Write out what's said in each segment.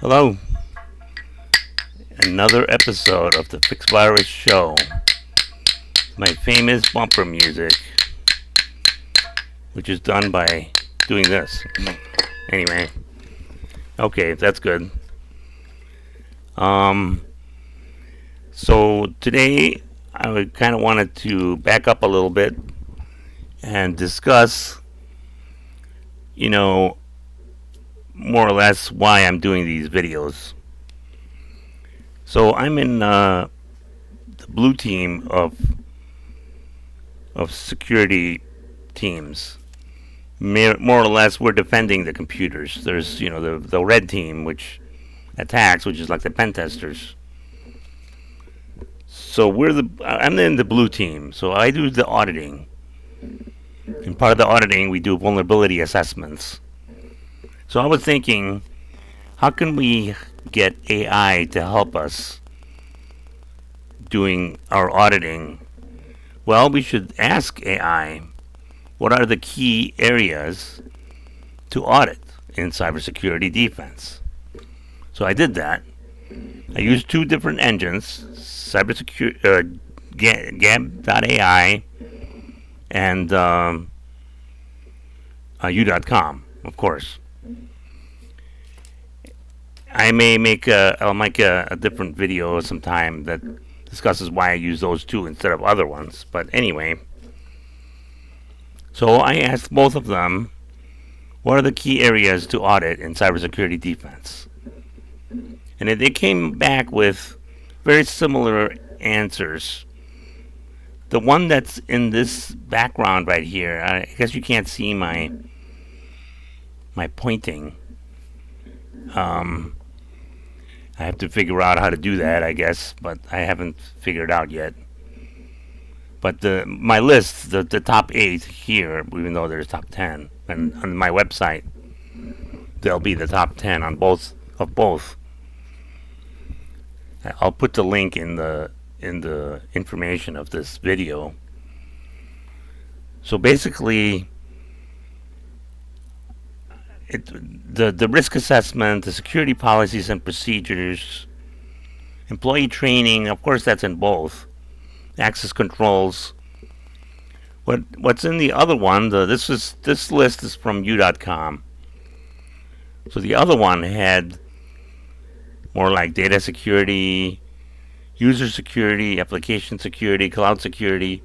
Hello, another episode of the Fix Virus Show. My famous bumper music, which is done by doing this. Anyway, okay, that's good. Um, so today I kind of wanted to back up a little bit and discuss, you know, more or less why I'm doing these videos. So I'm in the blue team of security teams. More or less, we're defending the computers. There's, the red team, which attacks, which is like the pen testers. So I'm in the blue team. So I do the auditing. And part of the auditing, we do vulnerability assessments. So I was thinking, how can we get AI to help us doing our auditing? Well, we should ask AI, what are the key areas to audit in cybersecurity defense? So I did that. I used two different engines, cybersecurity, Gab.ai and U.com, of course. I'll make a different video sometime that discusses why I use those two instead of other ones. But anyway, so I asked both of them, what are the key areas to audit in cybersecurity defense? And they came back with very similar answers. The one that's in this background right here, I guess you can't see my pointing. I have to figure out how to do that, I guess, but I haven't figured it out yet. But my list, the top 8 here, even though there's top 10, and on my website, there'll be the top 10 on both. I'll put the link in the information of this video. So basically, the risk assessment, the security policies and procedures, employee training, of course that's in both, access controls. What's in the other one, this list is from U.com. So the other one had more like data security, user security, application security, cloud security.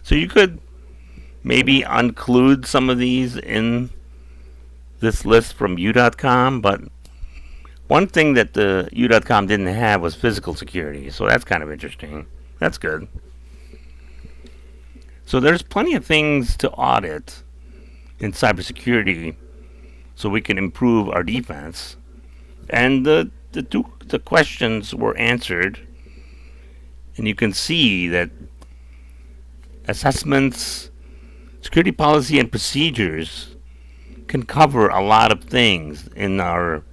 So you could maybe include some of these in this list from U.com, but one thing that the U.com didn't have was physical security, so that's kind of interesting. That's good. So there's plenty of things to audit in cybersecurity so we can improve our defense. And the questions were answered, and you can see that assessments, security policy and procedures can cover a lot of things in our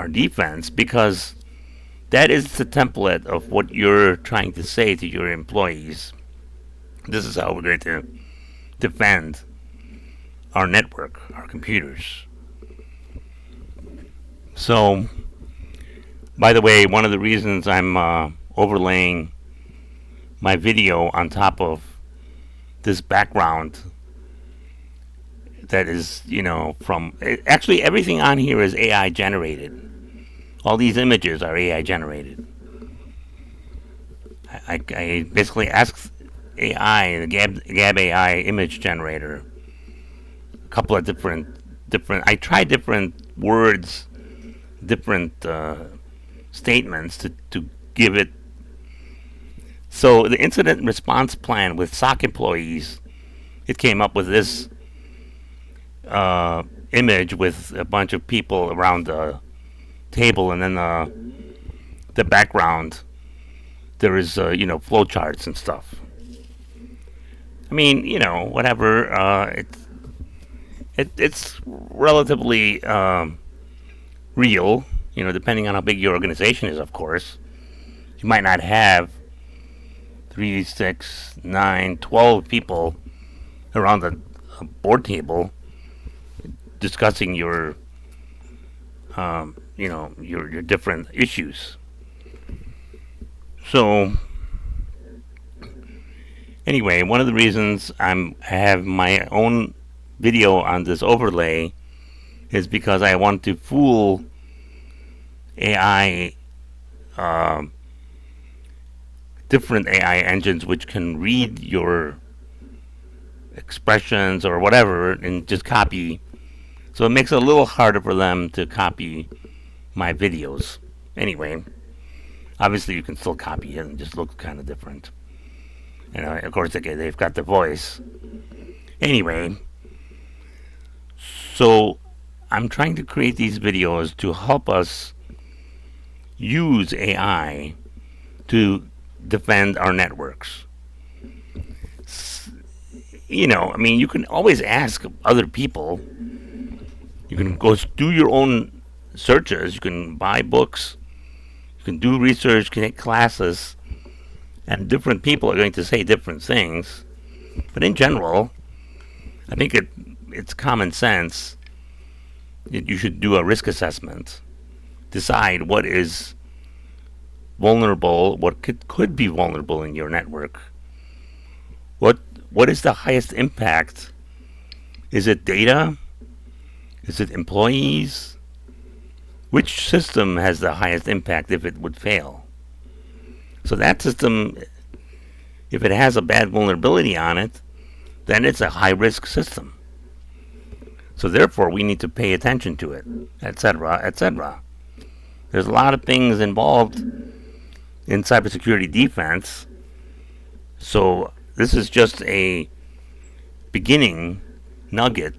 defense, because that is the template of what you're trying to say to your employees. This is how we're going to defend our network, our computers. So, by the way, one of the reasons I'm overlaying my video on top of this background that is, from actually everything on here is AI generated. All these images are AI generated. I basically asked AI, the Gab AI image generator, a couple of different. I tried different words, different statements to give it. So the incident response plan with SOC employees, it came up with this image with a bunch of people around the table, and then the background there is flow charts and stuff. I mean, whatever. It's relatively real, depending on how big your organization is. Of course, you might not have 3, 6, 9, 12 people around the board table discussing your your different issues. So anyway, one of the reasons I have my own video on this overlay is because I want to fool AI, different AI engines which can read your expressions or whatever and just copy. So it makes it a little harder for them to copy my videos. Anyway, obviously you can still copy it and just look kind of different. And of course they've got the voice. Anyway, so I'm trying to create these videos to help us use AI to defend our networks. You can always ask other people. You can go do your own searches. You can buy books. You can do research, can take classes, and different people are going to say different things. But in general, I think it's common sense that you should do a risk assessment, decide what is vulnerable, what could be vulnerable in your network. What is the highest impact? Is it data? Is it employees? Which system has the highest impact if it would fail? So that system, if it has a bad vulnerability on it, then it's a high-risk system. So therefore, we need to pay attention to it, etc., etc. There's a lot of things involved in cybersecurity defense. So this is just a beginning nugget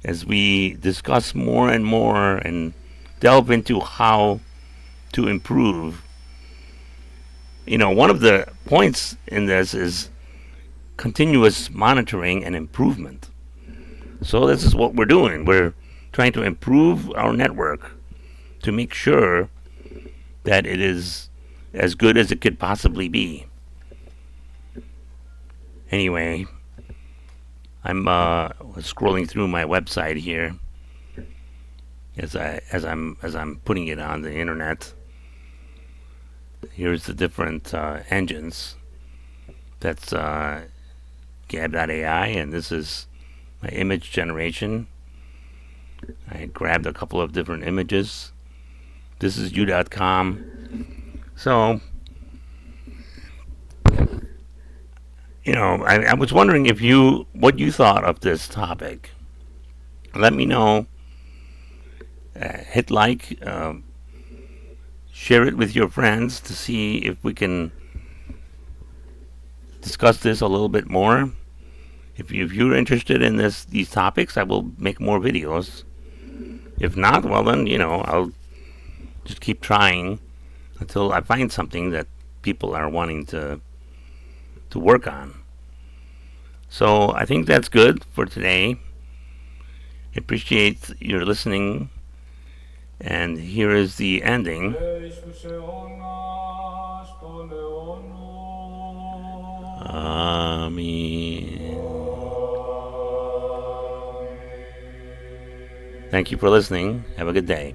as we discuss more and more and delve into how to improve. One of the points in this is continuous monitoring and improvement. So this is what we're doing. We're trying to improve our network to make sure that it is as good as it could possibly be. Anyway, I'm scrolling through my website here as I'm putting it on the internet. Here's the different engines. That's Gab.ai, and this is my image generation. I grabbed a couple of different images. This is u.com. So, I was wondering what you thought of this topic. Let me know. Hit like, share it with your friends to see if we can discuss this a little bit more. If you're interested in these topics, I will make more videos. If not, well then, I'll just keep trying until I find something that people are wanting to work on. So I think that's good for today. I appreciate your listening. And here is the ending. Amen. Thank you for listening. Have a good day.